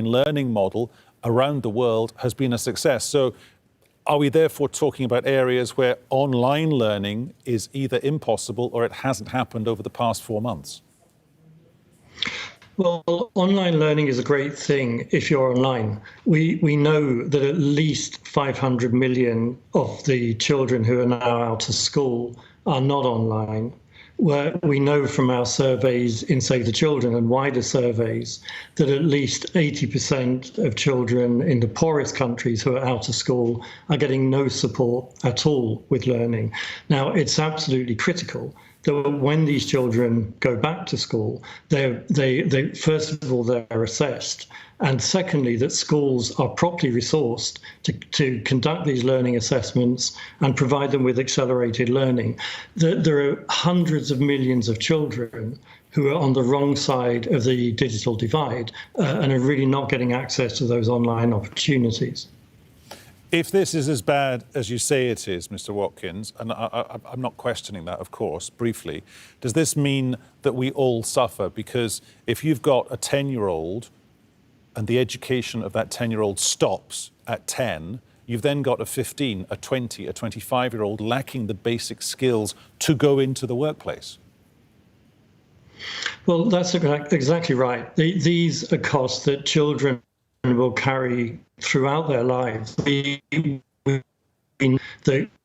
online learning model around the world has been a success. So are we therefore talking about areas where online learning is either impossible or it hasn't happened over the past 4 months? Well, online learning is a great thing if you're online. We know that at least 500 million of the children who are now out of school are not online. Where we know from our surveys in Save the Children and wider surveys that at least 80% of children in the poorest countries who are out of school are getting no support at all with learning. Now, it's absolutely critical that when these children go back to school, they first of all, they're assessed. And secondly, that schools are properly resourced to conduct these learning assessments and provide them with accelerated learning. There are hundreds of millions of children who are on the wrong side of the digital divide and are really not getting access to those online opportunities. If this is as bad as you say it is, Mr. Watkins, and I'm not questioning that, of course, briefly, does this mean that we all suffer? Because if you've got a 10-year-old and the education of that 10-year-old stops at 10, you've then got a 15, a 20, a 25-year-old lacking the basic skills to go into the workplace. Well, that's exactly right. These are costs that children will carry throughout their lives. The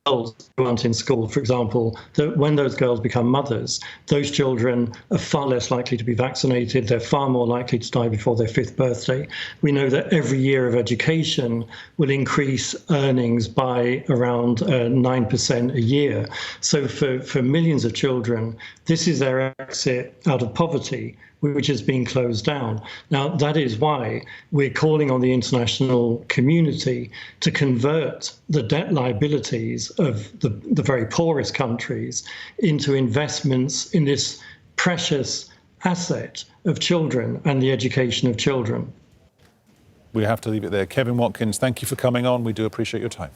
girls who aren't in school, for example, that when those girls become mothers, those children are far less likely to be vaccinated. They're far more likely to die before their 5th birthday. We know that every year of education will increase earnings by around 9% a year. So for millions of children, this is their exit out of poverty, which has been closed down. Now, that is why we're calling on the international community to convert the debt liabilities of the very poorest countries into investments in this precious asset of children and the education of children. We have to leave it there. Kevin Watkins, thank you for coming on. We do appreciate your time.